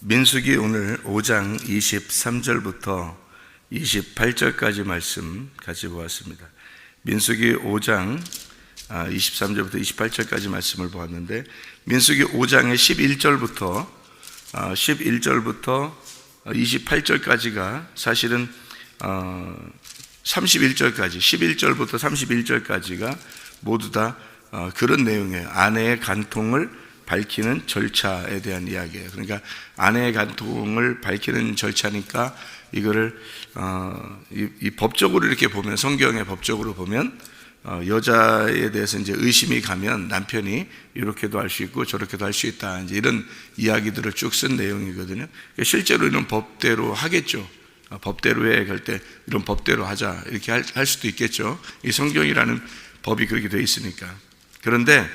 민수기 오늘 5장 23절부터 28절까지 말씀 같이 보았습니다. 민수기 5장 23절부터 28절까지 말씀을 보았는데, 민수기 5장의 11절부터 28절까지가 사실은 31절까지, 11절부터 31절까지가 모두 다 그런 내용이에요. 아내의 간통을 밝히는 절차에 대한 이야기예요. 그러니까 아내의 간통을 밝히는 절차니까 이거를 이 법적으로 이렇게 보면, 성경의 법적으로 보면 여자에 대해서 이제 의심이 가면 남편이 이렇게도 할 수 있고 저렇게도 할 수 있다, 이제 이런 이야기들을 쭉 쓴 내용이거든요. 실제로 이런 법대로 하겠죠. 법대로 해 갈 때 이런 법대로 하자 이렇게 할 수도 있겠죠. 이 성경이라는 법이 그렇게 되어 있으니까. 그런데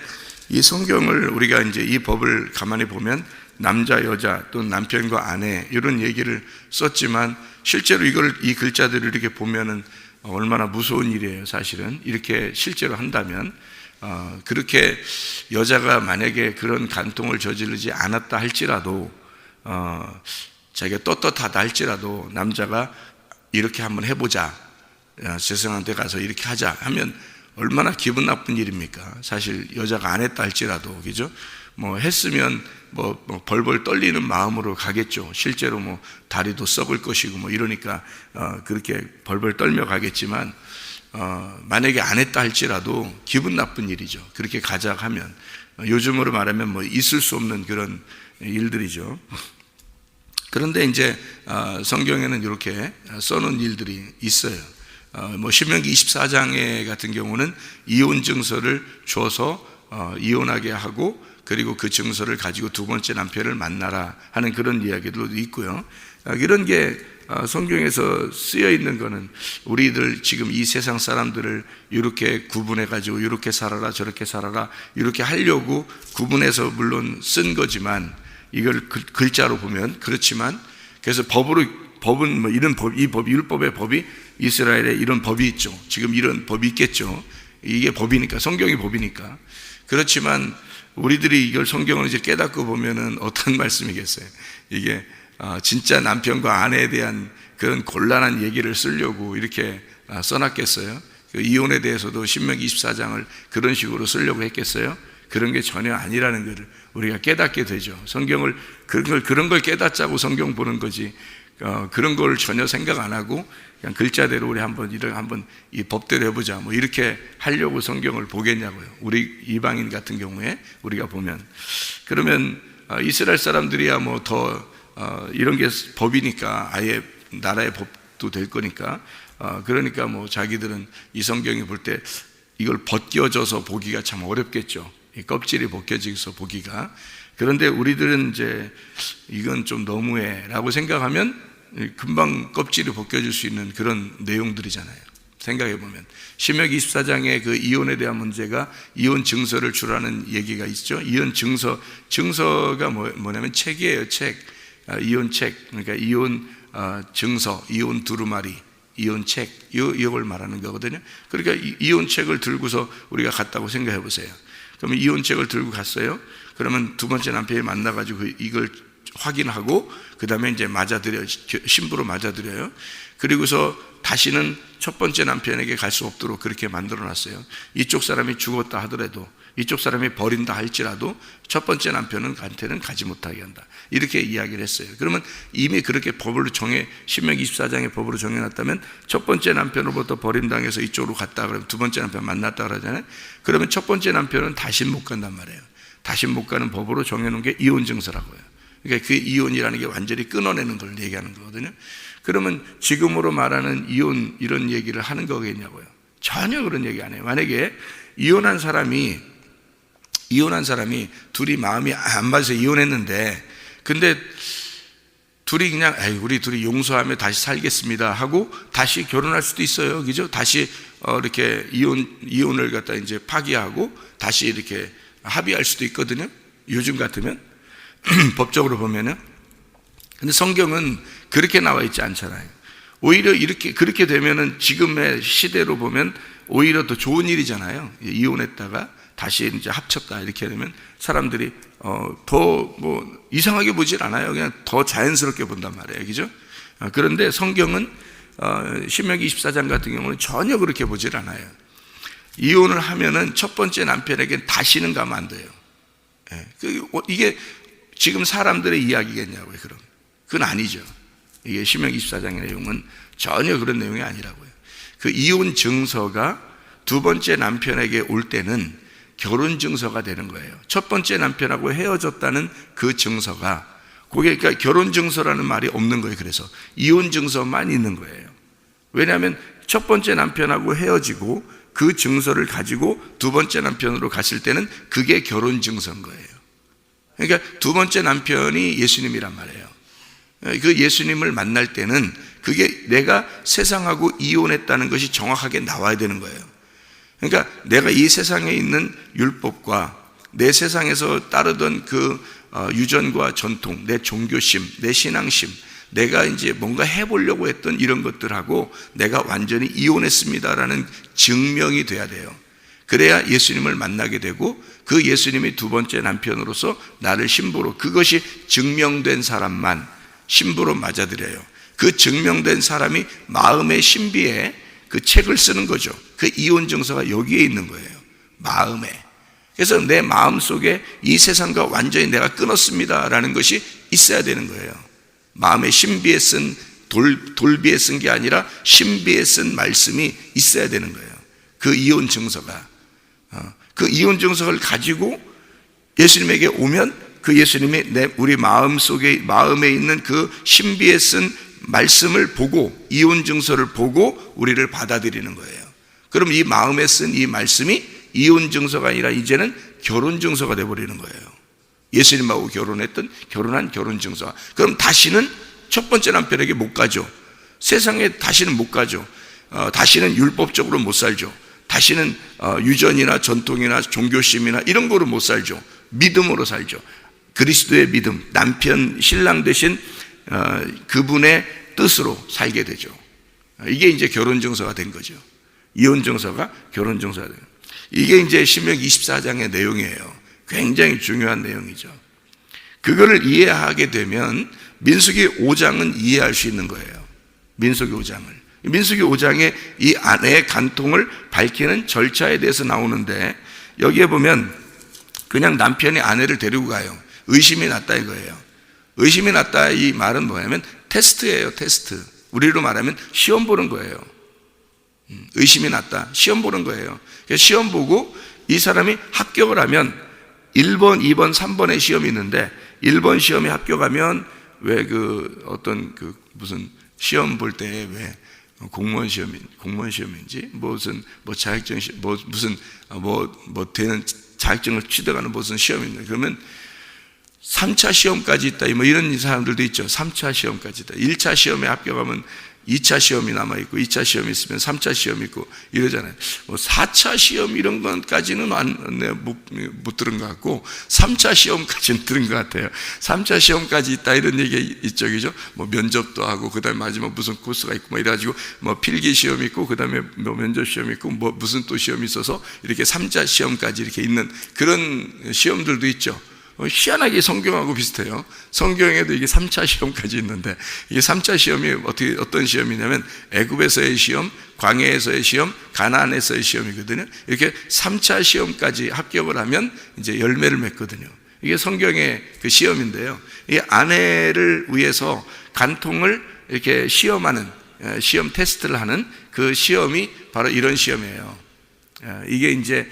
이 성경을 우리가 이제 이 법을 가만히 보면 남자, 여자 또는 남편과 아내 이런 얘기를 썼지만, 실제로 이 글자들을 이렇게 보면은 얼마나 무서운 일이에요. 사실은 이렇게 실제로 한다면, 그렇게 여자가 만약에 그런 간통을 저지르지 않았다 할지라도, 자기가 떳떳하다 할지라도 남자가 이렇게 한번 해보자, 세상한테 가서 이렇게 하자 하면 얼마나 기분 나쁜 일입니까? 사실 여자가 안 했다 할지라도, 그죠? 뭐 했으면 뭐 벌벌 떨리는 마음으로 가겠죠. 실제로 뭐 다리도 썩을 것이고 뭐 이러니까 그렇게 벌벌 떨며 가겠지만, 만약에 안 했다 할지라도 기분 나쁜 일이죠. 그렇게 가자 하면, 요즘으로 말하면 뭐 있을 수 없는 그런 일들이죠. 그런데 이제 성경에는 이렇게 써놓은 일들이 있어요. 뭐 신명기 24장에 같은 경우는 이혼 증서를 줘서 이혼하게 하고, 그리고 그 증서를 가지고 두 번째 남편을 만나라 하는 그런 이야기도 있고요. 이런 게 성경에서 쓰여 있는 거는 우리들 지금 이 세상 사람들을 이렇게 구분해 가지고 이렇게 살아라 저렇게 살아라 이렇게 하려고 구분해서 물론 쓴 거지만, 이걸 글자로 보면 그렇지만, 그래서 법은 뭐 이런 법, 이 법, 율법의 법이 이스라엘에 이런 법이 있죠. 지금 이런 법이 있겠죠. 이게 법이니까, 성경이 법이니까. 그렇지만 우리들이 이걸 성경을 이제 깨닫고 보면은 어떤 말씀이겠어요? 이게 진짜 남편과 아내에 대한 그런 곤란한 얘기를 쓰려고 이렇게 써놨겠어요? 그 이혼에 대해서도 신명기 24장을 그런 식으로 쓰려고 했겠어요? 그런 게 전혀 아니라는 것을 우리가 깨닫게 되죠. 성경을 그런 걸 깨닫자고 성경 보는 거지, 그런 걸 전혀 생각 안 하고 그냥 글자대로 우리 한번 이 법대로 해보자 뭐 이렇게 하려고 성경을 보겠냐고요. 우리 이방인 같은 경우에 우리가 보면, 그러면 이스라엘 사람들이야 뭐 더 이런 게 법이니까 아예 나라의 법도 될 거니까, 그러니까 뭐 자기들은 이 성경이 볼 때 이걸 벗겨져서 보기가 참 어렵겠죠. 이 껍질이 벗겨져서 보기가. 그런데 우리들은 이제 이건 좀 너무해 라고 생각하면 금방 껍질이 벗겨질 수 있는 그런 내용들이잖아요. 생각해 보면 신명기 24장의 그 이혼에 대한 문제가 이혼 증서를 주라는 얘기가 있죠. 이혼 증서가 뭐냐면 책이에요. 책. 이혼 책. 그러니까 이혼 증서, 이혼 두루마리, 이혼 책, 이걸 말하는 거거든요. 그러니까 이혼 책을 들고서 우리가 갔다고 생각해 보세요. 그러면 이혼 책을 들고 갔어요. 그러면 두 번째 남편이 만나가지고 이걸 확인하고 그 다음에 이제 맞아들여요. 신부로 맞아들여요. 그리고서 다시는 첫 번째 남편에게 갈 수 없도록 그렇게 만들어 놨어요. 이쪽 사람이 죽었다 하더라도, 이쪽 사람이 버린다 할지라도 첫 번째 남편한테는 가지 못하게 한다, 이렇게 이야기를 했어요. 그러면 이미 그렇게 법으로 신명기 24장의 법으로 정해놨다면, 첫 번째 남편으로부터 버림당해서 이쪽으로 갔다 그러면 두 번째 남편 만났다 그러잖아요. 그러면 첫 번째 남편은 다시는 못 간단 말이에요. 다시는 못 가는 법으로 정해놓은 게 이혼 증서라고요. 그러니까 그 이혼이라는 게 완전히 끊어내는 걸 얘기하는 거거든요. 그러면 지금으로 말하는 이혼, 이런 얘기를 하는 거겠냐고요. 전혀 그런 얘기 안 해요. 만약에 이혼한 사람이 둘이 마음이 안 맞아서 이혼했는데, 근데 둘이 그냥 우리 둘이 용서하며 다시 살겠습니다 하고 다시 결혼할 수도 있어요. 그죠? 다시 이렇게 이혼을 갖다 이제 파기하고 다시 이렇게 합의할 수도 있거든요. 요즘 같으면 법적으로 보면은. 근데 성경은 그렇게 나와 있지 않잖아요. 오히려 그렇게 되면은 지금의 시대로 보면 오히려 더 좋은 일이잖아요. 이혼했다가 다시 이제 합쳤다 이렇게 되면 사람들이 더 이상하게 보질 않아요. 그냥 더 자연스럽게 본단 말이에요. 그죠? 그런데 성경은 신명기 24장 같은 경우는 전혀 그렇게 보질 않아요. 이혼을 하면은 첫 번째 남편에게 다시는 가면 안 돼요. 이게 지금 사람들의 이야기겠냐고요. 그럼 그건 아니죠. 이게 신명기 24장의 내용은 전혀 그런 내용이 아니라고요. 그 이혼 증서가 두 번째 남편에게 올 때는 결혼 증서가 되는 거예요. 첫 번째 남편하고 헤어졌다는 그 증서가, 그게 그러니까 결혼 증서라는 말이 없는 거예요. 그래서 이혼 증서만 있는 거예요. 왜냐하면 첫 번째 남편하고 헤어지고 그 증서를 가지고 두 번째 남편으로 갔을 때는 그게 결혼 증서인 거예요. 그러니까 두 번째 남편이 예수님이란 말이에요. 그 예수님을 만날 때는 그게 내가 세상하고 이혼했다는 것이 정확하게 나와야 되는 거예요. 그러니까 내가 이 세상에 있는 율법과 내 세상에서 따르던 그 유전과 전통, 내 종교심, 내 신앙심, 내가 이제 뭔가 해보려고 했던 이런 것들하고 내가 완전히 이혼했습니다라는 증명이 돼야 돼요. 그래야 예수님을 만나게 되고 그 예수님이 두 번째 남편으로서 나를 신부로, 그것이 증명된 사람만 신부로 맞아들여요. 그 증명된 사람이 마음의 신비에 그 책을 쓰는 거죠. 그 이혼 증서가 여기에 있는 거예요. 마음에. 그래서 내 마음 속에 이 세상과 완전히 내가 끊었습니다라는 것이 있어야 되는 거예요. 마음의 신비에 쓴 돌비에 쓴 게 아니라 신비에 쓴 말씀이 있어야 되는 거예요. 그 이혼 증서가. 그 이혼 증서를 가지고 예수님에게 오면 그 예수님이 우리 마음 속에, 마음에 있는 그 신비에 쓴 말씀을 보고, 이혼 증서를 보고 우리를 받아들이는 거예요. 그럼 이 마음에 쓴 이 말씀이 이혼 증서가 아니라 이제는 결혼 증서가 되어버리는 거예요. 예수님하고 결혼한 결혼 증서. 그럼 다시는 첫 번째 남편에게 못 가죠. 세상에 다시는 못 가죠. 다시는 율법적으로 못 살죠. 다시는 유전이나 전통이나 종교심이나 이런 거로 못 살죠. 믿음으로 살죠. 그리스도의 믿음, 남편, 신랑 되신 그분의 뜻으로 살게 되죠. 이게 이제 결혼 증서가 된 거죠. 이혼 증서가 결혼 증서가 돼요. 이게 이제 신명기 24장의 내용이에요. 굉장히 중요한 내용이죠. 그거를 이해하게 되면 민수기 5장은 이해할 수 있는 거예요. 민수기 5장을. 민수기 5장에 이 아내의 간통을 밝히는 절차에 대해서 나오는데, 여기에 보면 그냥 남편이 아내를 데리고 가요. 의심이 났다 이거예요. 의심이 났다 이 말은 뭐냐면 테스트예요. 테스트. 우리로 말하면 시험 보는 거예요. 의심이 났다, 시험 보는 거예요. 시험 보고 이 사람이 합격을 하면 1번, 2번, 3번의 시험이 있는데 1번 시험에 합격하면 왜 어떤 무슨 시험 볼 때 왜 공무원 시험인지 무슨 자격증 무슨 되는 자격증을 취득하는 무슨 시험이 있는데, 그러면 3차 시험까지 있다, 이런 사람들도 있죠. 3차 시험까지 있다. 1차 시험에 합격하면 2차 시험이 남아있고, 2차 시험이 있으면 3차 시험이 있고 이러잖아요. 4차 시험 이런 것까지는 못 들은 것 같고 3차 시험까지는 들은 것 같아요. 3차 시험까지 있다 이런 얘기 있죠. 그죠? 면접도 하고, 그 다음에 마지막 무슨 코스가 있고 이래가지고 필기 시험이 있고, 그 다음에 면접 시험이 있고, 무슨 또 시험이 있어서 이렇게 3차 시험까지 이렇게 있는 그런 시험들도 있죠. 희한하게 성경하고 비슷해요. 성경에도 이게 3차 시험까지 있는데, 이게 3차 시험이 어떤 시험이냐면 애굽에서의 시험, 광야에서의 시험, 가나안에서의 시험이거든요. 이렇게 3차 시험까지 합격을 하면 이제 열매를 맺거든요. 이게 성경의 그 시험인데요. 이 아내를 위해서 간통을 이렇게 시험하는, 시험 테스트를 하는 그 시험이 바로 이런 시험이에요. 이게 이제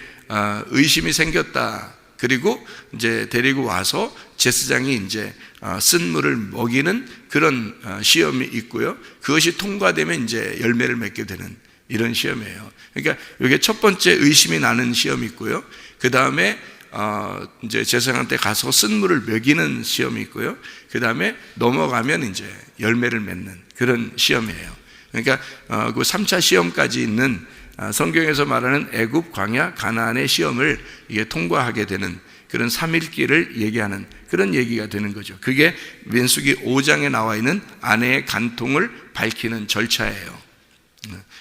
의심이 생겼다. 그리고 이제 데리고 와서 제사장이 이제 쓴물을 먹이는 그런 시험이 있고요. 그것이 통과되면 이제 열매를 맺게 되는 이런 시험이에요. 그러니까 이게 첫 번째 의심이 나는 시험이 있고요. 그 다음에 이제 제사장한테 가서 쓴물을 먹이는 시험이 있고요. 그 다음에 넘어가면 이제 열매를 맺는 그런 시험이에요. 그러니까 그 3차 시험까지 있는 성경에서 말하는 애굽, 광야, 가나안의 시험을 이게 통과하게 되는 그런 3일길을 얘기하는 그런 얘기가 되는 거죠. 그게 민수기 5장에 나와 있는 아내의 간통을 밝히는 절차예요.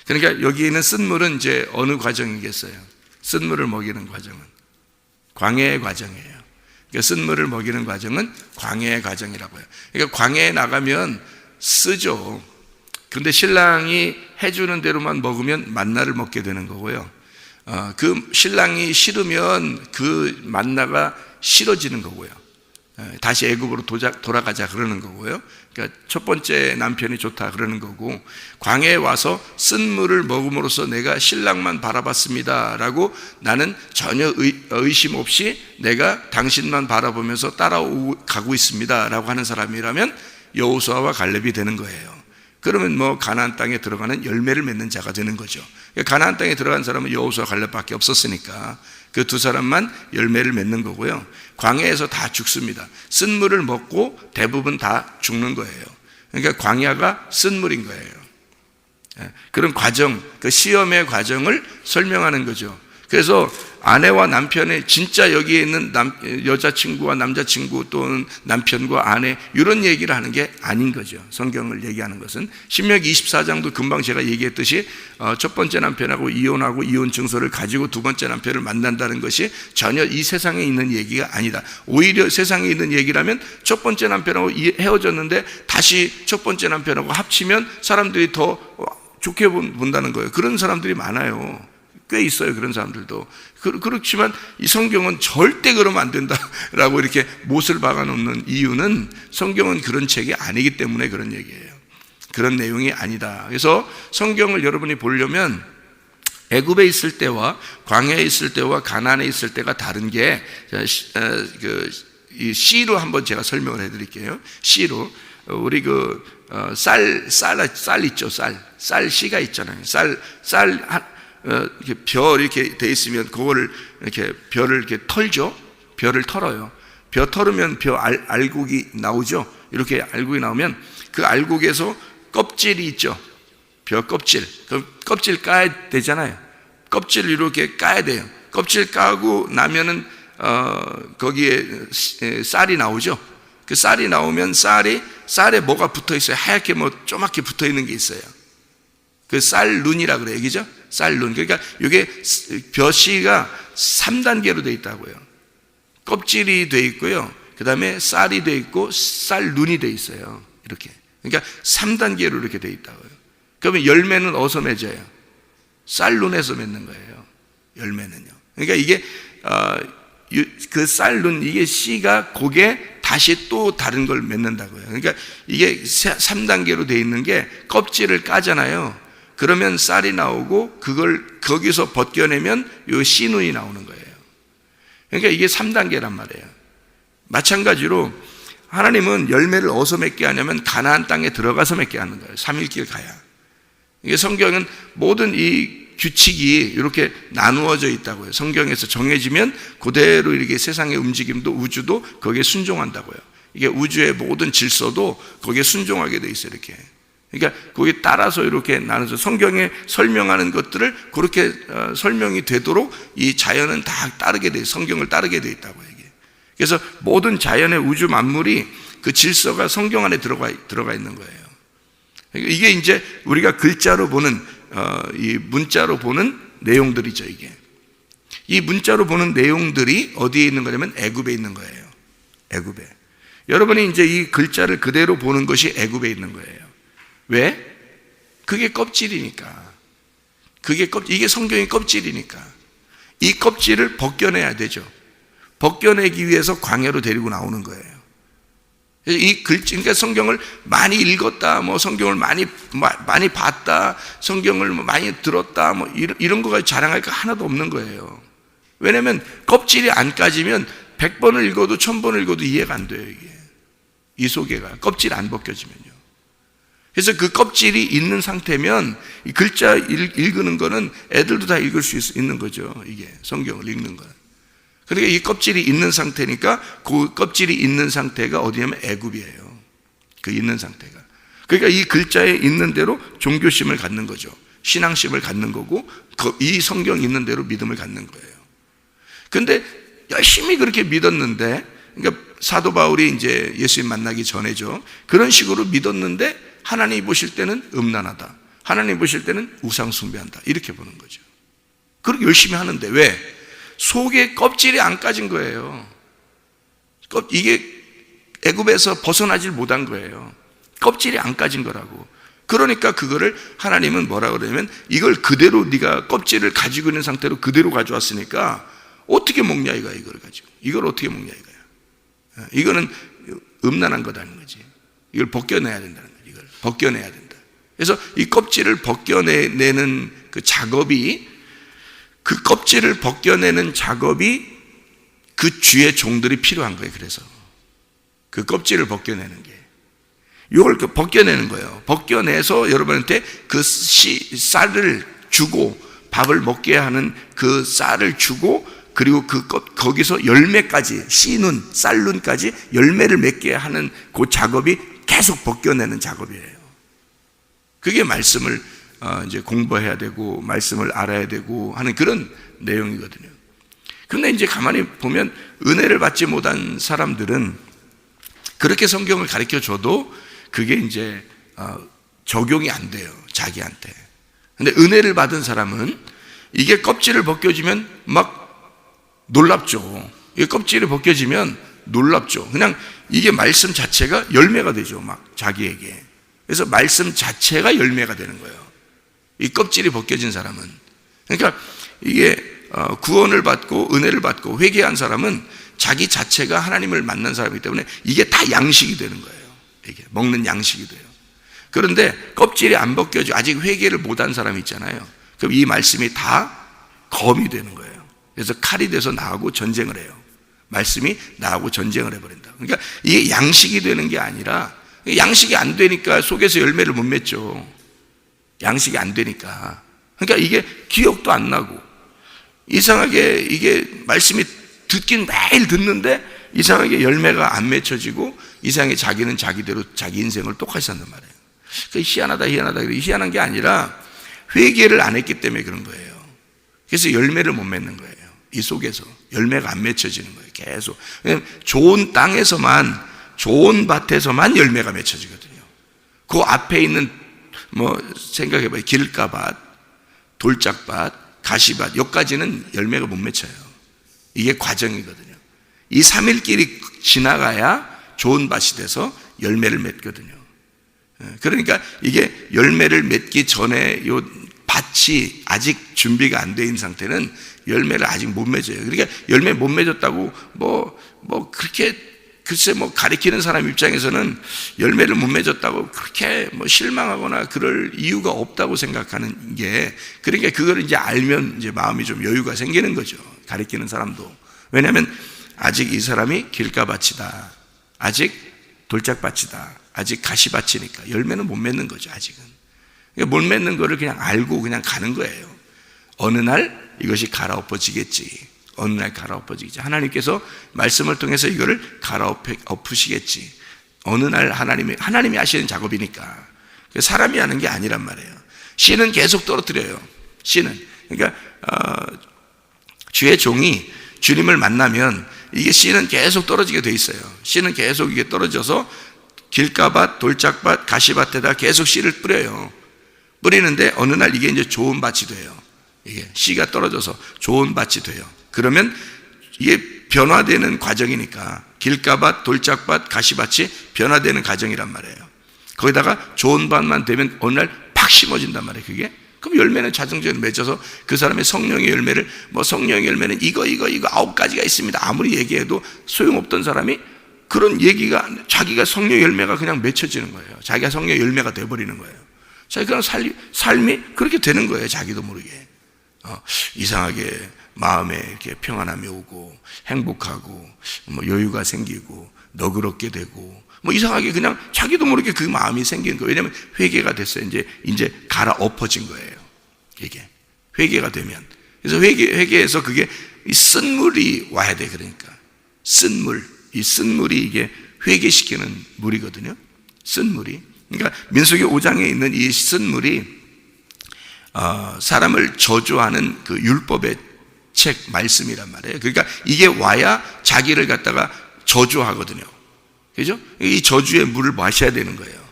그러니까 여기 있는 쓴물은 이제 어느 과정이겠어요? 쓴물을 먹이는 과정은 광야의 과정이에요. 그러니까 쓴물을 먹이는 과정은 광야의 과정이라고요. 그러니까 광야에 나가면 쓰죠. 근데 신랑이 해주는 대로만 먹으면 만나를 먹게 되는 거고요. 그 신랑이 싫으면 그 만나가 싫어지는 거고요. 다시 애굽으로 돌아가자 그러는 거고요. 그러니까 첫 번째 남편이 좋다 그러는 거고, 광야에 와서 쓴물을 먹음으로써 내가 신랑만 바라봤습니다 라고 나는 전혀 의심 없이 내가 당신만 바라보면서 따라가고 있습니다 라고 하는 사람이라면 여호수아와 갈렙이 되는 거예요. 그러면 뭐 가나안 땅에 들어가는 열매를 맺는 자가 되는 거죠. 가나안 땅에 들어간 사람은 여호수아 갈렙밖에 없었으니까 그 두 사람만 열매를 맺는 거고요. 광야에서 다 죽습니다. 쓴물을 먹고 대부분 다 죽는 거예요. 그러니까 광야가 쓴물인 거예요. 그런 과정, 그 시험의 과정을 설명하는 거죠. 그래서 아내와 남편의 진짜 여기에 있는 여자친구와 남자친구 또는 남편과 아내 이런 얘기를 하는 게 아닌 거죠. 성경을 얘기하는 것은 신명기 24장도 금방 제가 얘기했듯이 첫 번째 남편하고 이혼하고 이혼 증서를 가지고 두 번째 남편을 만난다는 것이 전혀 이 세상에 있는 얘기가 아니다. 오히려 세상에 있는 얘기라면 첫 번째 남편하고 헤어졌는데 다시 첫 번째 남편하고 합치면 사람들이 더 좋게 본다는 거예요. 그런 사람들이 많아요. 꽤 있어요. 그런 사람들도. 그렇지만 이 성경은 절대 그러면 안 된다라고 이렇게 못을 박아놓는 이유는 성경은 그런 책이 아니기 때문에 그런 얘기예요. 그런 내용이 아니다. 그래서 성경을 여러분이 보려면 애굽에 있을 때와 광야에 있을 때와 가나안에 있을 때가 다른 게 이 시로 한번 제가 설명을 해드릴게요. 시로 우리 쌀 있죠. 쌀 씨가 있잖아요. 이렇게 벼 이렇게 돼 있으면 그거를 이렇게 벼를 이렇게 털죠. 벼를 털어요. 벼 털으면 벼 알곡이 나오죠. 이렇게 알곡이 나오면 그 알곡에서 껍질이 있죠. 벼 껍질. 그 껍질 까야 되잖아요. 껍질 이렇게 까야 돼요. 껍질 까고 나면은 거기에 쌀이 나오죠. 그 쌀이 나오면 쌀에 뭐가 붙어 있어요. 하얗게 뭐 조그맣게 붙어 있는 게 있어요. 그 쌀룬이라 그래요. 그죠? 쌀룬. 그러니까 이게 벼씨가 3단계로 되어 있다고요. 껍질이 되어 있고요. 그 다음에 쌀이 되어 있고 쌀룬이 되어 있어요. 이렇게. 그러니까 3단계로 이렇게 되어 있다고요. 그러면 열매는 어디서 맺어요? 쌀룬에서 맺는 거예요. 열매는요. 그러니까 이게 그 쌀룬, 이게 씨가 곡에 다시 또 다른 걸 맺는다고요. 그러니까 이게 3단계로 되어 있는 게 껍질을 까잖아요. 그러면 쌀이 나오고 그걸 거기서 벗겨내면 요 씨눈이 나오는 거예요. 그러니까 이게 3단계란 말이에요. 마찬가지로 하나님은 열매를 어디서 맺게 하냐면 가나안 땅에 들어가서 맺게 하는 거예요. 3일길 가야. 이게 성경은 모든 이 규칙이 이렇게 나누어져 있다고요. 성경에서 정해지면 그대로 이렇게 세상의 움직임도 우주도 거기에 순종한다고요. 이게 우주의 모든 질서도 거기에 순종하게 돼 있어요. 이렇게. 그러니까 거기에 따라서 이렇게 나눠서 성경에 설명하는 것들을 그렇게 설명이 되도록 이 자연은 다 따르게 돼, 성경을 따르게 돼 있다고요. 이게. 그래서 모든 자연의 우주 만물이 그 질서가 성경 안에 들어가 있는 거예요. 그러니까 이게 이제 우리가 글자로 보는 이 문자로 보는 내용들이죠. 이게 이 문자로 보는 내용들이 어디에 있는 거냐면 애굽에 있는 거예요. 애굽에. 여러분이 이제 이 글자를 그대로 보는 것이 애굽에 있는 거예요. 왜? 그게 껍질이니까. 이게 성경의 껍질이니까. 이 껍질을 벗겨내야 되죠. 벗겨내기 위해서 광야로 데리고 나오는 거예요. 이 글자, 그러니까 성경을 많이 읽었다, 뭐 성경을 많이 봤다, 성경을 많이 들었다, 뭐 이런 거가 자랑할 거 하나도 없는 거예요. 왜냐면 껍질이 안 까지면 100번을 읽어도 1000번을 읽어도 이해가 안 돼요. 이게 이 소개가 껍질이 안 벗겨지면요. 그래서 그 껍질이 있는 상태면 이 글자 읽는 거는 애들도 다 읽을 수 있는 거죠. 이게 성경을 읽는 거는. 그러니까 이 껍질이 있는 상태니까 그 껍질이 있는 상태가 어디냐면 애굽이에요. 그 있는 상태가. 그러니까 이 글자에 있는 대로 종교심을 갖는 거죠. 신앙심을 갖는 거고 이 성경 있는 대로 믿음을 갖는 거예요. 근데 열심히 그렇게 믿었는데, 그러니까 사도 바울이 이제 예수님 만나기 전에죠. 그런 식으로 믿었는데 하나님이 보실 때는 음란하다. 하나님이 보실 때는 우상 숭배한다. 이렇게 보는 거죠. 그렇게 열심히 하는데 왜? 속에 껍질이 안 까진 거예요. 이게 애굽에서 벗어나질 못한 거예요. 껍질이 안 까진 거라고. 그러니까 그거를 하나님은 뭐라 그러냐면 이걸 그대로 네가 껍질을 가지고 있는 상태로 그대로 가져왔으니까 어떻게 먹냐 이거야. 이걸 가지고 이걸 어떻게 먹냐 이거야. 이거는 음란한 거다는 거지. 이걸 벗겨내야 된다는 거지. 이걸 벗겨내야 된다. 그래서 이 껍질을 벗겨내는 그 작업이, 그 껍질을 벗겨내는 작업이 그 주의 종들이 필요한 거예요. 그래서 그 껍질을 벗겨내는 게, 이걸 벗겨내는 거예요. 벗겨내서 여러분한테 그 쌀을 주고 밥을 먹게 하는 그 쌀을 주고, 그리고 거기서 열매까지, 씨눈, 쌀눈까지 열매를 맺게 하는 그 작업이 계속 벗겨내는 작업이에요. 그게 말씀을 이제 공부해야 되고 말씀을 알아야 되고 하는 그런 내용이거든요. 근데 이제 가만히 보면 은혜를 받지 못한 사람들은 그렇게 성경을 가르쳐 줘도 그게 이제 적용이 안 돼요, 자기한테. 근데 은혜를 받은 사람은 이게 껍질을 벗겨지면 막 놀랍죠. 이게 껍질이 벗겨지면 놀랍죠. 그냥 이게 말씀 자체가 열매가 되죠, 막 자기에게. 그래서 말씀 자체가 열매가 되는 거예요, 이 껍질이 벗겨진 사람은. 그러니까 이게 구원을 받고 은혜를 받고 회개한 사람은 자기 자체가 하나님을 만난 사람이기 때문에 이게 다 양식이 되는 거예요. 이게 먹는 양식이 돼요. 그런데 껍질이 안 벗겨져 아직 회개를 못한 사람이 있잖아요. 그럼 이 말씀이 다 검이 되는 거예요. 그래서 칼이 돼서 나하고 전쟁을 해요. 말씀이 나하고 전쟁을 해버린다. 그러니까 이게 양식이 되는 게 아니라, 양식이 안 되니까 속에서 열매를 못 맺죠. 양식이 안 되니까. 그러니까 이게 기억도 안 나고, 이상하게 이게 말씀이 듣긴 매일 듣는데 이상하게 열매가 안 맺혀지고, 이상하게 자기는 자기대로 자기 인생을 똑같이 산단 말이에요. 그러니까 희한하다. 희한한 게 아니라 회개를 안 했기 때문에 그런 거예요. 그래서 열매를 못 맺는 거예요. 이 속에서 열매가 안 맺혀지는 거예요. 계속 좋은 땅에서만, 좋은 밭에서만 열매가 맺혀지거든요. 그 앞에 있는 생각해봐요. 길가밭, 돌짝밭, 가시밭, 여기까지는 열매가 못 맺혀요. 이게 과정이거든요. 이 3일길이 지나가야 좋은 밭이 돼서 열매를 맺거든요. 그러니까 이게 열매를 맺기 전에 요 밭이 아직 준비가 안 돼 있는 상태는 열매를 아직 못 맺어요. 그러니까 열매 못 맺었다고 그렇게 글쎄 가리키는 사람 입장에서는 열매를 못 맺었다고 그렇게 실망하거나 그럴 이유가 없다고 생각하는 게, 그러니까 그걸 이제 알면 이제 마음이 좀 여유가 생기는 거죠, 가리키는 사람도. 왜냐하면 아직 이 사람이 길가밭이다, 아직 돌짝밭이다, 아직 가시밭이니까 열매는 못 맺는 거죠, 아직은. 그러니까 못 맺는 거를 그냥 알고 그냥 가는 거예요. 어느 날 이것이 갈아엎어지겠지. 어느 날 갈아엎어지겠지. 하나님께서 말씀을 통해서 이거를 갈아엎으시겠지. 어느 날 하나님이 하시는 작업이니까. 사람이 하는 게 아니란 말이에요. 씨는 계속 떨어뜨려요. 씨는. 그러니까 주의 종이 주님을 만나면 이게 씨는 계속 떨어지게 돼 있어요. 씨는 계속 이게 떨어져서 길가밭, 돌짝밭, 가시밭에다 계속 씨를 뿌려요. 뿌리는데 어느 날 이게 이제 좋은 밭이 돼요. 이게 씨가 떨어져서 좋은 밭이 돼요. 그러면 이게 변화되는 과정이니까, 길가밭, 돌짝밭, 가시밭이 변화되는 과정이란 말이에요. 거기다가 좋은 밭만 되면 어느 날 팍 심어진단 말이에요, 그게. 그럼 열매는 자동적으로 맺어서 그 사람의 성령의 열매를, 성령의 열매는 이거 9가지가 있습니다, 아무리 얘기해도 소용없던 사람이 그런 얘기가, 자기가 성령 열매가 그냥 맺혀지는 거예요. 자기가 성령 열매가 돼버리는 거예요. 자기가 삶이 그렇게 되는 거예요, 자기도 모르게. 이상하게 마음에 이렇게 평안함이 오고 행복하고 여유가 생기고 너그럽게 되고 이상하게 그냥 자기도 모르게 그 마음이 생기는 거예요. 왜냐하면 회개가 됐어요. 이제 갈아엎어진 거예요. 이게 회개가 되면. 그래서 회개해서 그게 이 쓴물이 와야 돼. 그러니까 쓴물, 이 쓴물이 이게 회개시키는 물이거든요. 쓴물이. 그러니까 민수기 5장에 있는 이 쓴물이 사람을 저주하는 그 율법의 책 말씀이란 말이에요. 그러니까 이게 와야 자기를 갖다가 저주하거든요. 그죠? 이 저주의 물을 마셔야 되는 거예요.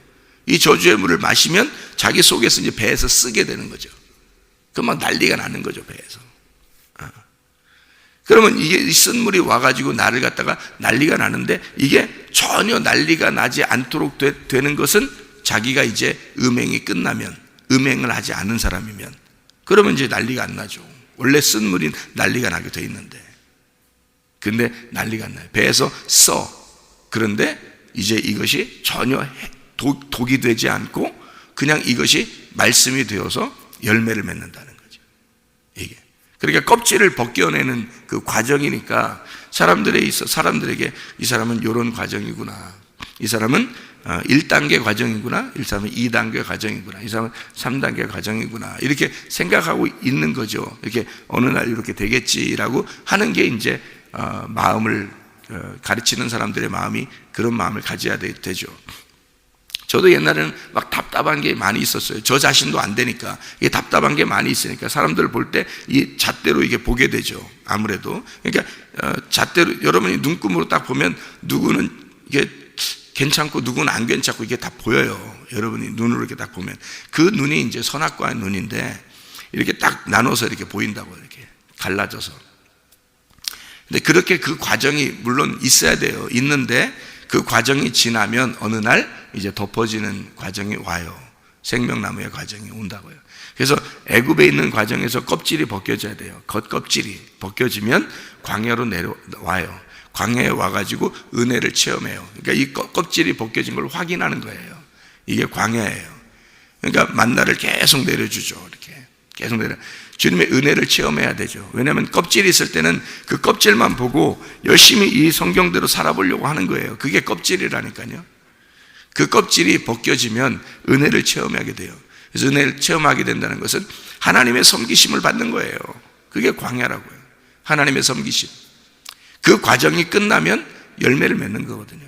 이 저주의 물을 마시면 자기 속에서 이제 배에서 쓰게 되는 거죠. 그럼 막 난리가 나는 거죠, 배에서. 그러면 이게 쓴물이 와가지고 나를 갖다가 난리가 나는데, 이게 전혀 난리가 나지 않도록 되는 것은 자기가 이제 음행이 끝나면, 음행을 하지 않은 사람이면, 그러면 이제 난리가 안 나죠. 원래 쓴물이 난리가 나게 돼 있는데, 근데 난리가 안 나요. 배에서 써. 그런데 이제 이것이 전혀 독이 되지 않고 그냥 이것이 말씀이 되어서 열매를 맺는다는 거죠. 이게. 그러니까 껍질을 벗겨내는 그 과정이니까 사람들에게 이 사람은 이런 과정이구나, 이 사람은 1단계 과정이구나, 이 사람은 2단계 과정이구나, 이 사람은 3단계 과정이구나, 이렇게 생각하고 있는 거죠. 이렇게 어느 날 이렇게 되겠지라고 하는 게 이제 마음을 가르치는 사람들의 마음이 그런 마음을 가져야 되죠. 저도 옛날에는 막 답답한 게 많이 있었어요. 저 자신도 안 되니까. 이게 답답한 게 많이 있으니까 사람들 볼 때 이 잣대로 이게 보게 되죠. 아무래도. 그러니까 잣대로 여러분이 눈금으로 딱 보면 누구는 이게 괜찮고 누구는 안 괜찮고 이게 다 보여요. 여러분이 눈으로 이렇게 딱 보면 그 눈이 이제 선악과의 눈인데 이렇게 딱 나눠서 이렇게 보인다고, 이렇게 갈라져서. 근데 그렇게 그 과정이 물론 있어야 돼요. 있는데 그 과정이 지나면 어느 날 이제 덮어지는 과정이 와요. 생명나무의 과정이 온다고요. 그래서 애굽에 있는 과정에서 껍질이 벗겨져야 돼요. 겉껍질이 벗겨지면 광야로 내려와요. 광야에 와가지고 은혜를 체험해요. 그러니까 이 껍질이 벗겨진 걸 확인하는 거예요. 이게 광야예요. 그러니까 만나를 계속 내려주죠. 이렇게 계속 주님의 은혜를 체험해야 되죠. 왜냐하면 껍질이 있을 때는 그 껍질만 보고 열심히 이 성경대로 살아보려고 하는 거예요. 그게 껍질이라니까요. 그 껍질이 벗겨지면 은혜를 체험하게 돼요. 그래서 은혜를 체험하게 된다는 것은 하나님의 섬기심을 받는 거예요. 그게 광야라고요. 하나님의 섬기심. 그 과정이 끝나면 열매를 맺는 거거든요.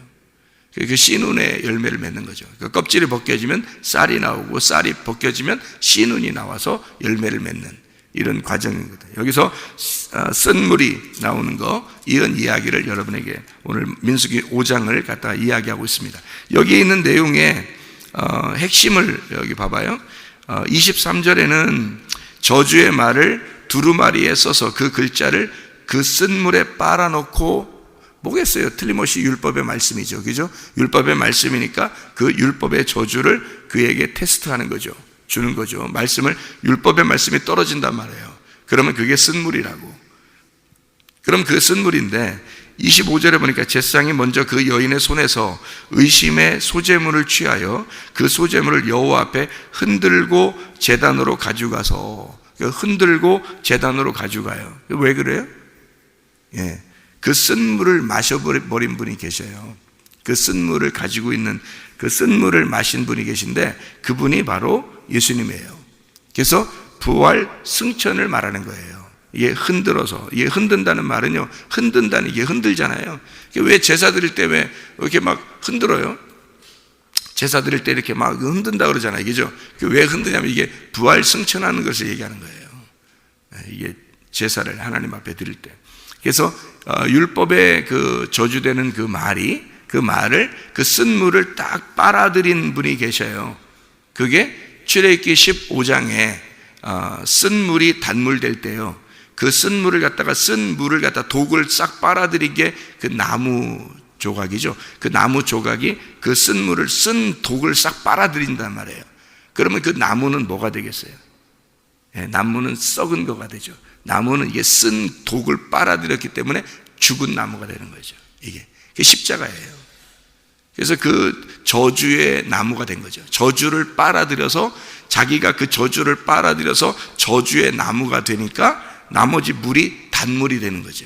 그 씨눈의 열매를 맺는 거죠. 그 껍질이 벗겨지면 쌀이 나오고, 쌀이 벗겨지면 씨눈이 나와서 열매를 맺는 이런 과정이거든요. 여기서 쓴물이 나오는 거, 이런 이야기를 여러분에게 오늘 민수기 5장을 갖다가 이야기하고 있습니다. 여기 있는 내용의 핵심을 여기 봐봐요. 23절에는 저주의 말을 두루마리에 써서 그 글자를 그 쓴물에 빨아놓고, 뭐겠어요? 틀림없이 율법의 말씀이죠. 그죠? 율법의 말씀이니까 그 율법의 저주를 그에게 테스트하는 거죠. 주는 거죠. 율법의 말씀이 떨어진단 말이에요. 그러면 그게 쓴물이라고. 그럼 그 쓴물인데 25절에 보니까 제사장이 먼저 그 여인의 손에서 의심의 소제물을 취하여 그 소제물을 여호와 앞에 흔들고 제단으로 가져가서, 흔들고 제단으로 가져가요. 왜 그래요? 예. 그 쓴물을 마셔버린 분이 계셔요. 그 쓴물을 가지고 있는, 그 쓴물을 마신 분이 계신데 그분이 바로 예수님이에요. 그래서 부활 승천을 말하는 거예요. 이게 흔들어서, 이게 흔든다는 말은요, 흔든다는, 이게 흔들잖아요. 왜 제사 드릴 때 왜 이렇게 막 흔들어요? 제사 드릴 때 이렇게 막 흔든다 그러잖아요. 그죠? 왜 흔드냐면 이게 부활 승천하는 것을 얘기하는 거예요. 이게 제사를 하나님 앞에 드릴 때. 그래서 율법에 그 저주되는 그 말을, 그 쓴물을 딱 빨아들인 분이 계셔요. 그게 출애굽기 15장에 쓴물이 단물 될 때요, 그 쓴물을 갖다가, 독을 싹 빨아들인 게 그 나무 조각이죠. 그 나무 조각이 그 쓴물을, 쓴 독을 싹 빨아들인단 말이에요. 그러면 그 나무는 뭐가 되겠어요? 나무는 썩은 거가 되죠. 나무는 이게 쓴 독을 빨아들였기 때문에 죽은 나무가 되는 거죠. 이게 십자가예요. 그래서 그 저주의 나무가 된 거죠. 저주를 빨아들여서, 자기가 그 저주를 빨아들여서 저주의 나무가 되니까 나머지 물이 단물이 되는 거죠.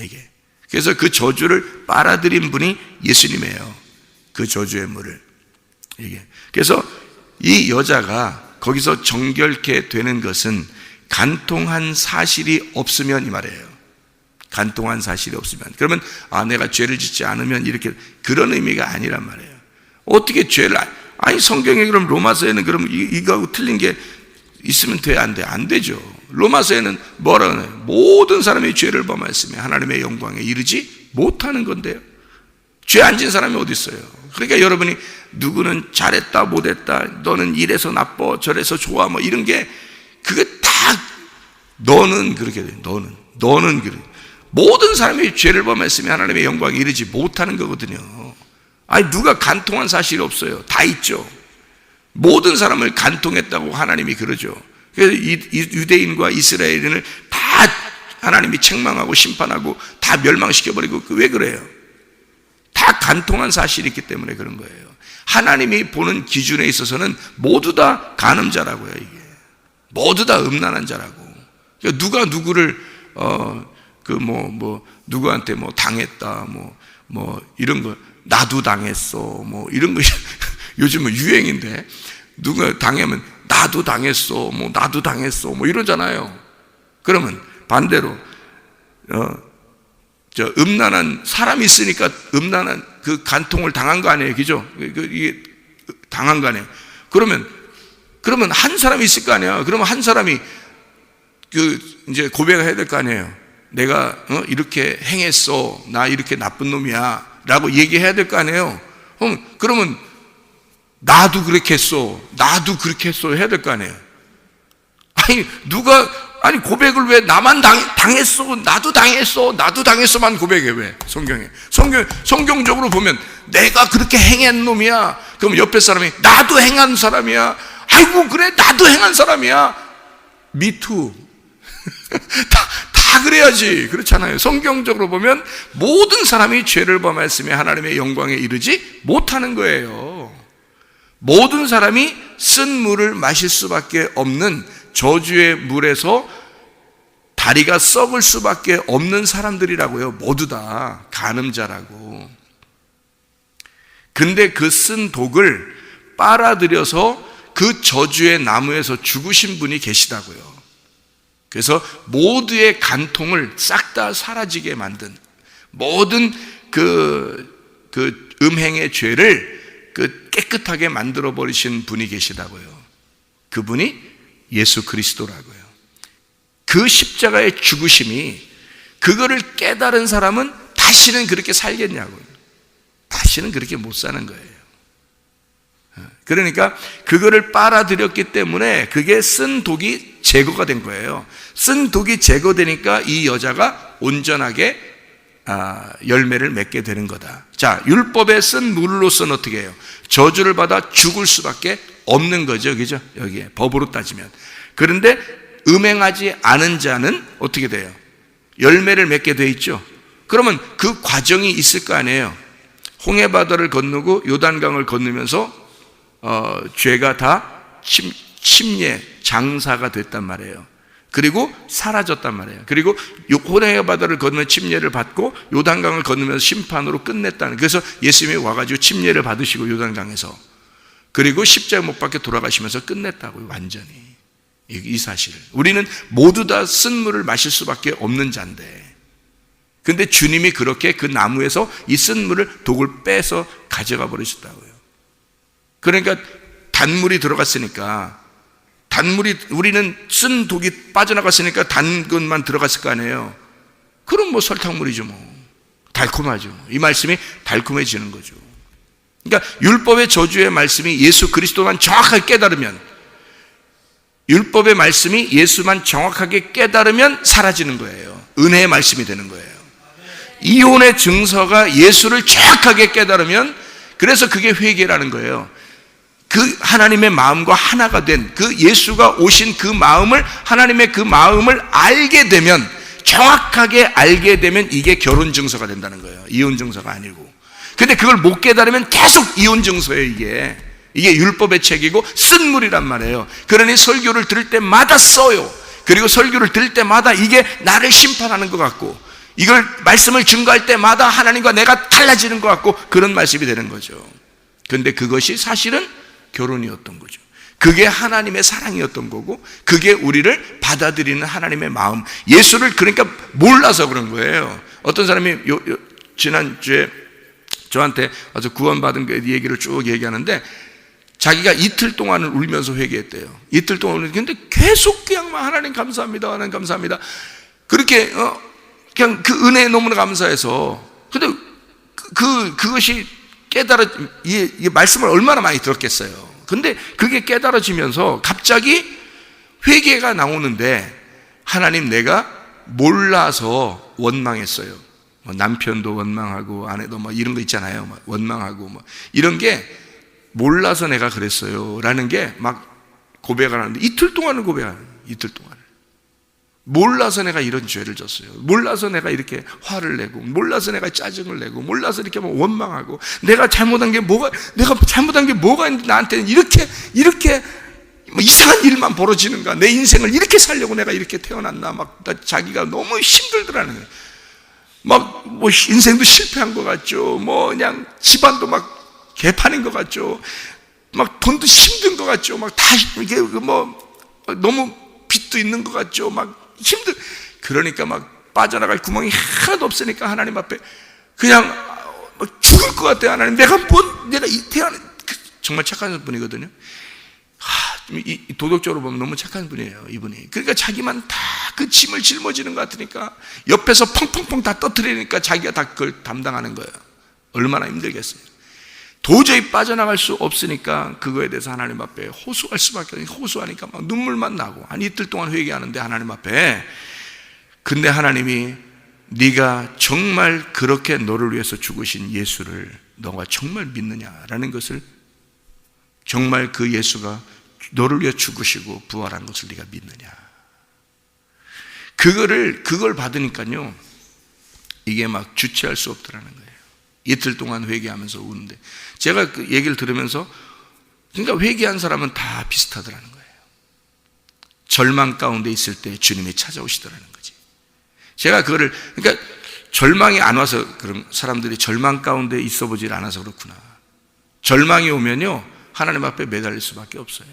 이게. 그래서 그 저주를 빨아들인 분이 예수님이에요. 그 저주의 물을. 이게. 그래서 이 여자가 거기서 정결케 되는 것은 간통한 사실이 없으면, 이 말이에요. 간통한 사실이 없으면. 그러면 내가 죄를 짓지 않으면, 이렇게, 그런 의미가 아니란 말이에요. 어떻게 죄를, 성경에 그럼 로마서에는 그럼 이거하고 틀린 게 있으면 돼, 안 돼? 안 되죠. 로마서에는 뭐라 그러나요? 모든 사람이 죄를 범하였으며 하나님의 영광에 이르지 못하는 건데요. 죄 안 진 사람이 어디 있어요? 그러니까 여러분이 누구는 잘했다 못했다, 너는 이래서 나빠 저래서 좋아, 뭐 이런 게, 그게 다 너는 그렇게 돼. 너는 그래. 모든 사람이 죄를 범했으면 하나님의 영광에 이르지 못하는 거거든요. 아니, 누가 간통한 사실이 없어요. 다 있죠. 모든 사람을 간통했다고 하나님이 그러죠. 그래서 유대인과 이스라엘인을 다 하나님이 책망하고 심판하고 다 멸망시켜버리고, 왜 그래요? 다 간통한 사실이 있기 때문에 그런 거예요. 하나님이 보는 기준에 있어서는 모두 다 간음자라고요. 이게 모두 다 음란한 자라고. 그러니까 누가 누구를 누구한테 뭐 당했다, 뭐 이런 거, 나도 당했어, 뭐 이런 거 요즘은 유행인데, 누가 당하면 나도 당했어, 뭐 나도 당했어, 뭐 이러잖아요. 그러면 반대로 음란한 사람이 있으니까 음란한 그 간통을 당한 거 아니에요, 그죠? 이게 당한 거 아니에요. 그러면 한 사람이 있을 거 아니야. 그러면 한 사람이 이제 고백을 해야 될 거 아니에요. 내가 이렇게 행했어, 나 이렇게 나쁜 놈이야라고 얘기해야 될 거 아니에요. 그러면 나도 그렇게 했어, 나도 그렇게 했어 해야 될 거 아니에요. 아니 고백을 왜 나만 당했어, 나도 당했어만 고백해. 왜? 성경적으로 보면 내가 그렇게 행한 놈이야. 그럼 옆에 사람이 나도 행한 사람이야. 아이고 그래, 나도 행한 사람이야. 미투. 다 그래야지. 그렇잖아요. 성경적으로 보면 모든 사람이 죄를 범했으며 하나님의 영광에 이르지 못하는 거예요. 모든 사람이 쓴 물을 마실 수밖에 없는 저주의 물에서 다리가 썩을 수밖에 없는 사람들이라고요. 모두 다 간음자라고. 근데 그 쓴 독을 빨아들여서 그 저주의 나무에서 죽으신 분이 계시다고요. 그래서 모두의 간통을 싹 다 사라지게 만든, 모든 그 음행의 죄를 깨끗하게 만들어 버리신 분이 계시다고요. 그분이 예수 그리스도라고요. 그 십자가의 죽으심이, 그거를 깨달은 사람은 다시는 그렇게 살겠냐고요. 다시는 그렇게 못 사는 거예요. 그러니까 그거를 빨아들였기 때문에 그게 쓴 독이 제거가 된 거예요. 쓴 독이 제거되니까 이 여자가 온전하게 열매를 맺게 되는 거다. 자, 율법에 쓴 물로서는 어떻게 해요? 저주를 받아 죽을 수밖에 없는 거죠. 그죠? 여기에 법으로 따지면. 그런데 음행하지 않은 자는 어떻게 돼요? 열매를 맺게 돼 있죠. 그러면 그 과정이 있을 거 아니에요. 홍해바다를 건너고 요단강을 건너면서 죄가 다 침례, 장사가 됐단 말이에요. 그리고 사라졌단 말이에요. 그리고 홍해바다를 건너 침례를 받고 요단강을 건너면서 심판으로 끝냈다는. 그래서 예수님이 와가지고 침례를 받으시고 요단강에서, 그리고 십자가 못 박혀 돌아가시면서 끝냈다고요. 완전히. 이 사실을 우리는 모두 다 쓴 물을 마실 수밖에 없는 자인데, 근데 주님이 그렇게 그 나무에서 이 쓴 물을, 독을 빼서 가져가 버리셨다고요. 그러니까 단물이 들어갔으니까, 우리는 쓴 독이 빠져나갔으니까 단 것만 들어갔을 거 아니에요. 그럼 뭐 설탕물이죠. 뭐 달콤하죠. 이 말씀이 달콤해지는 거죠. 그러니까 율법의 저주의 말씀이 예수 그리스도만 정확하게 깨달으면, 율법의 말씀이 예수만 정확하게 깨달으면 사라지는 거예요. 은혜의 말씀이 되는 거예요. 이혼의 증서가 예수를 정확하게 깨달으면, 그래서 그게 회개라는 거예요. 그 하나님의 마음과 하나가 된 그 예수가 오신 그 마음을, 하나님의 그 마음을 알게 되면, 정확하게 알게 되면 이게 결혼 증서가 된다는 거예요. 이혼 증서가 아니고. 근데 그걸 못 깨달으면 계속 이혼 증서예요. 이게 율법의 책이고 쓴 물이란 말이에요. 그러니 설교를 들을 때마다 써요. 그리고 설교를 들을 때마다 이게 나를 심판하는 것 같고, 이걸 말씀을 증거할 때마다 하나님과 내가 달라지는 것 같고, 그런 말씀이 되는 거죠. 근데 그것이 사실은 결혼이었던 거죠. 그게 하나님의 사랑이었던 거고, 그게 우리를 받아들이는 하나님의 마음, 예수를 그러니까 몰라서 그런 거예요. 어떤 사람이 지난주에 저한테 아주 구원받은 그 얘기를 쭉 얘기하는데, 자기가 이틀 동안을 울면서 회개했대요. 이틀 동안 울는데 계속 그냥 하나님 감사합니다, 하나님 감사합니다, 그렇게 그냥 그 은혜에 너무나 감사해서. 근데 그것이 이 말씀을 얼마나 많이 들었겠어요. 근데 그게 깨달아지면서 갑자기 회개가 나오는데, 하나님, 내가 몰라서 원망했어요. 뭐 남편도 원망하고 아내도 뭐 이런 거 있잖아요. 뭐 원망하고 뭐 이런 게 몰라서 내가 그랬어요 라는 게 막 고백을 하는데 이틀 동안을 고백하는 거예요. 이틀 동안 몰라서 내가 이런 죄를 졌어요. 몰라서 내가 이렇게 화를 내고, 몰라서 내가 짜증을 내고, 몰라서 이렇게 뭐 원망하고, 내가 잘못한 게 뭐가 있는데 나한테는 이렇게 뭐 이상한 일만 벌어지는가? 내 인생을 이렇게 살려고 내가 이렇게 태어났나? 막 자기가 너무 힘들더라는 거예요. 막 뭐 인생도 실패한 것 같죠. 뭐 그냥 집안도 막 개판인 것 같죠. 막 돈도 힘든 것 같죠. 막 다 이게 뭐 너무 빚도 있는 것 같죠. 막 그러니까 막 빠져나갈 구멍이 하나도 없으니까 하나님 앞에 그냥 죽을 것 같아요. 하나님, 내가 태어난 정말 착한 분이거든요. 도덕적으로 보면 너무 착한 분이에요, 이분이. 그러니까 자기만 다 그 짐을 짊어지는 것 같으니까 옆에서 펑펑펑 다 떠뜨리니까 자기가 다 그걸 담당하는 거예요. 얼마나 힘들겠어요. 도저히 빠져나갈 수 없으니까 그거에 대해서 하나님 앞에 호소할 수밖에 없어요. 호소하니까 막 눈물만 나고 한 이틀 동안 회개하는데 하나님 앞에. 근데 하나님이 네가 정말 그렇게 너를 위해서 죽으신 예수를 너가 정말 믿느냐라는 것을, 정말 그 예수가 너를 위해 죽으시고 부활한 것을 네가 믿느냐, 그걸 받으니까요 이게 막 주체할 수 없더라는 거예요. 이틀 동안 회개하면서 우는데, 제가 그 얘기를 들으면서, 그러니까 회개한 사람은 다 비슷하더라는 거예요. 절망 가운데 있을 때 주님이 찾아오시더라는 거지. 제가 그거를, 그러니까 절망이 안 와서 그런 사람들이 절망 가운데 있어 보질 않아서 그렇구나. 절망이 오면요 하나님 앞에 매달릴 수밖에 없어요.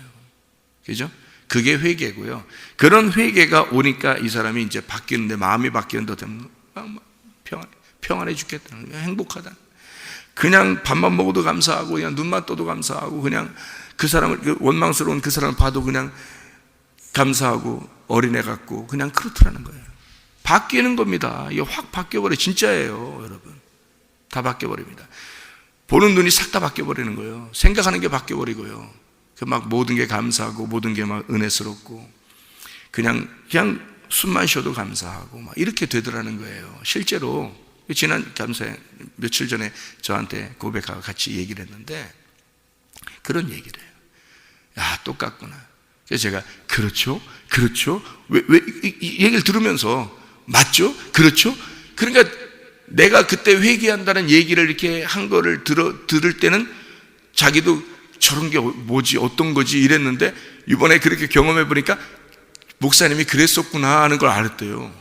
그죠? 그게 회개고요. 그런 회개가 오니까 이 사람이 이제 바뀌는데, 마음이 바뀌는데 되면 평안해 죽겠다는 거예요. 행복하다. 그냥 밥만 먹어도 감사하고, 그냥 눈만 떠도 감사하고, 그냥 그 사람을, 원망스러운 그 사람을 봐도 그냥 감사하고, 어린애 같고, 그냥 그렇더라는 거예요. 바뀌는 겁니다. 이게 확 바뀌어버려요. 진짜예요, 여러분. 다 바뀌어버립니다. 보는 눈이 싹 다 바뀌어버리는 거예요. 생각하는 게 바뀌어버리고요. 막 모든 게 감사하고, 모든 게 막 은혜스럽고, 그냥 숨만 쉬어도 감사하고, 막 이렇게 되더라는 거예요. 실제로, 지난 감사에 며칠 전에 저한테 고백하고 같이 얘기를 했는데, 그런 얘기를 해요. 야, 똑같구나. 그래서 제가, 그렇죠? 이 얘기를 들으면서, 맞죠? 그렇죠? 그러니까 내가 그때 회개한다는 얘기를 이렇게 한 거를 들을 때는 자기도 저런 게 뭐지, 어떤 거지 이랬는데, 이번에 그렇게 경험해 보니까 목사님이 그랬었구나 하는 걸 알았대요.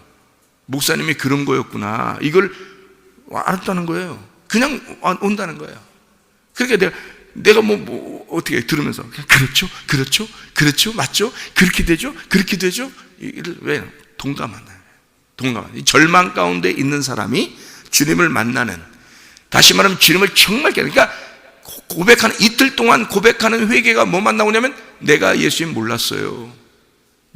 목사님이 그런 거였구나, 이걸 알았다는 거예요. 그냥 온다는 거예요. 그러니까 내가 어떻게 들으면서 그렇죠, 맞죠, 그렇게 되죠. 왜? 동감하나요? 절망 가운데 있는 사람이 주님을 만나는, 다시 말하면 주님을 정말, 그러니까 고백하는, 이틀 동안 고백하는 회개가 뭐만 나오냐면, 내가 예수님 몰랐어요.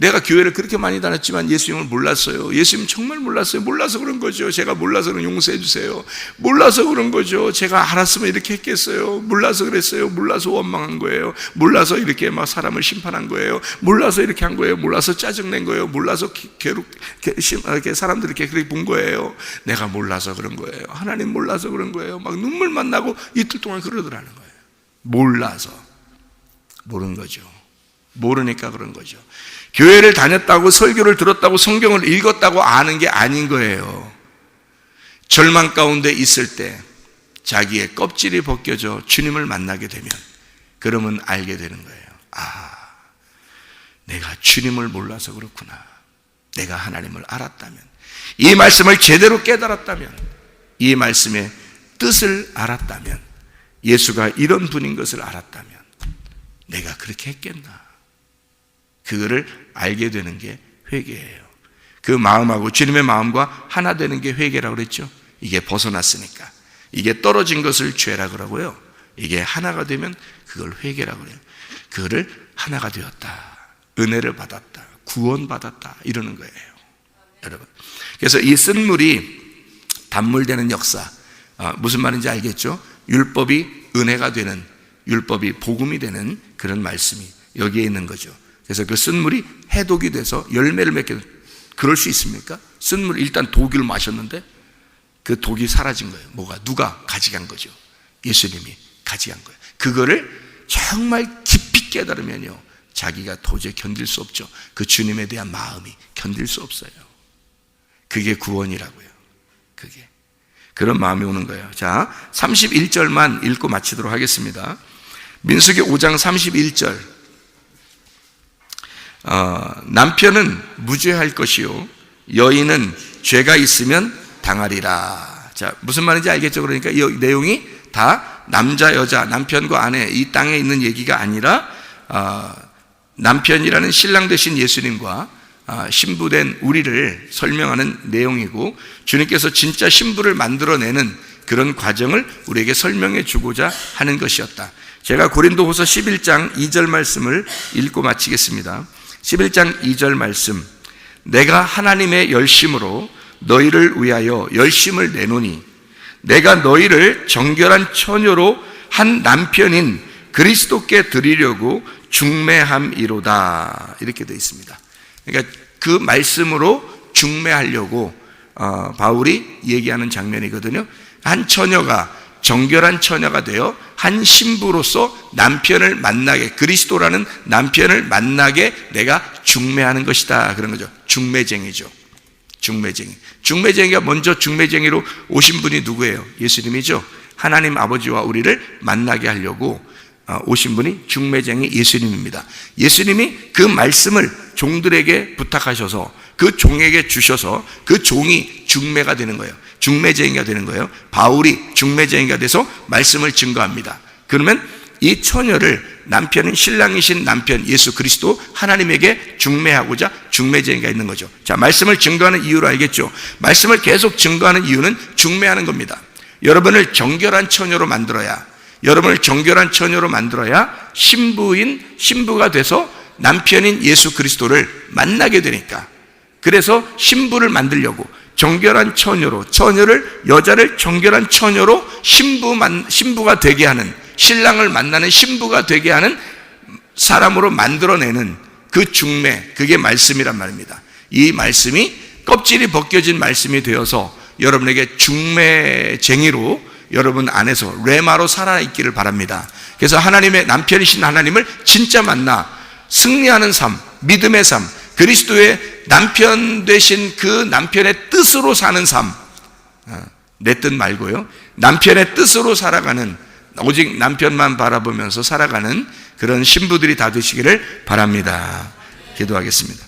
내가 교회를 그렇게 많이 다녔지만 예수님을 몰랐어요. 예수님 정말 몰랐어요. 몰라서 그런 거죠. 제가 몰라서 그런, 용서해 주세요. 몰라서 그런 거죠. 제가 알았으면 이렇게 했겠어요. 몰라서 그랬어요. 몰라서 원망한 거예요. 몰라서 이렇게 막 사람을 심판한 거예요. 몰라서 이렇게 한 거예요. 몰라서 짜증낸 거예요. 몰라서 이렇게 사람들 이렇게 그렇게 본 거예요. 내가 몰라서 그런 거예요. 하나님 몰라서 그런 거예요. 막 눈물만 나고 이틀 동안 그러더라는 거예요. 몰라서. 모르는 거죠. 모르니까 그런 거죠. 교회를 다녔다고, 설교를 들었다고, 성경을 읽었다고 아는 게 아닌 거예요. 절망 가운데 있을 때 자기의 껍질이 벗겨져 주님을 만나게 되면, 그러면 알게 되는 거예요. 아, 내가 주님을 몰라서 그렇구나. 내가 하나님을 알았다면, 이 말씀을 제대로 깨달았다면, 이 말씀의 뜻을 알았다면, 예수가 이런 분인 것을 알았다면 내가 그렇게 했겠나. 그거를 알게 되는 게 회개예요. 그 마음하고, 주님의 마음과 하나 되는 게 회개라고 그랬죠. 이게 벗어났으니까. 이게 떨어진 것을 죄라 그러고요, 이게 하나가 되면 그걸 회개라고 그래요. 그거를 하나가 되었다, 은혜를 받았다, 구원받았다, 이러는 거예요, 여러분. 그래서 이 쓴물이 단물되는 역사, 무슨 말인지 알겠죠? 율법이 은혜가 되는, 율법이 복음이 되는 그런 말씀이 여기에 있는 거죠. 그래서 그 쓴물이 해독이 돼서 열매를 맺게, 그럴 수 있습니까? 쓴 물 일단 독을 마셨는데 그 독이 사라진 거예요. 뭐가? 누가 가져간 거죠? 예수님이 가져간 거예요. 그거를 정말 깊이 깨달으면요, 자기가 도저히 견딜 수 없죠. 그 주님에 대한 마음이 견딜 수 없어요. 그게 구원이라고요. 그게 그런 마음이 오는 거예요. 자, 31절만 읽고 마치도록 하겠습니다. 민수기 5장 31절. 남편은 무죄할 것이요 여인은 죄가 있으면 당하리라. 자, 무슨 말인지 알겠죠? 그러니까 이 내용이 다 남자 여자, 남편과 아내, 이 땅에 있는 얘기가 아니라 남편이라는 신랑 되신 예수님과 신부된 우리를 설명하는 내용이고, 주님께서 진짜 신부를 만들어내는 그런 과정을 우리에게 설명해 주고자 하는 것이었다. 제가 고린도후서 11장 2절 말씀을 읽고 마치겠습니다. 11장 2절 말씀. 내가 하나님의 열심으로 너희를 위하여 열심을 내노니 내가 너희를 정결한 처녀로 한 남편인 그리스도께 드리려고 중매함이로다. 이렇게 되어 있습니다. 그러니까 그 말씀으로 중매하려고 바울이 얘기하는 장면이거든요. 한 처녀가 정결한 처녀가 되어 한 신부로서 남편을 만나게, 그리스도라는 남편을 만나게 내가 중매하는 것이다, 그런 거죠. 중매쟁이죠. 중매쟁이가 먼저 중매쟁이로 오신 분이 누구예요? 예수님이죠. 하나님 아버지와 우리를 만나게 하려고 오신 분이 중매쟁이 예수님입니다. 예수님이 그 말씀을 종들에게 부탁하셔서 그 종에게 주셔서 그 종이 중매가 되는 거예요. 중매쟁이가 되는 거예요. 바울이 중매쟁이가 돼서 말씀을 증거합니다. 그러면 이 처녀를 남편은 신랑이신 남편 예수 그리스도 하나님에게 중매하고자 중매쟁이가 있는 거죠. 자, 말씀을 증거하는 이유를 알겠죠? 말씀을 계속 증거하는 이유는 중매하는 겁니다. 여러분을 정결한 처녀로 만들어야, 신부가 돼서 남편인 예수 그리스도를 만나게 되니까, 그래서 신부를 만들려고 정결한 처녀를, 여자를 정결한 처녀로 신부가 되게 하는, 신랑을 만나는 신부가 되게 하는 사람으로 만들어내는 그 중매, 그게 말씀이란 말입니다. 이 말씀이 껍질이 벗겨진 말씀이 되어서 여러분에게 중매쟁이로 여러분 안에서 레마로 살아있기를 바랍니다. 그래서 하나님의 남편이신 하나님을 진짜 만나 승리하는 삶, 믿음의 삶, 그리스도의 남편 되신 그 남편의 뜻으로 사는 삶, 내 뜻 말고요, 남편의 뜻으로 살아가는, 오직 남편만 바라보면서 살아가는 그런 신부들이 다 되시기를 바랍니다. 기도하겠습니다.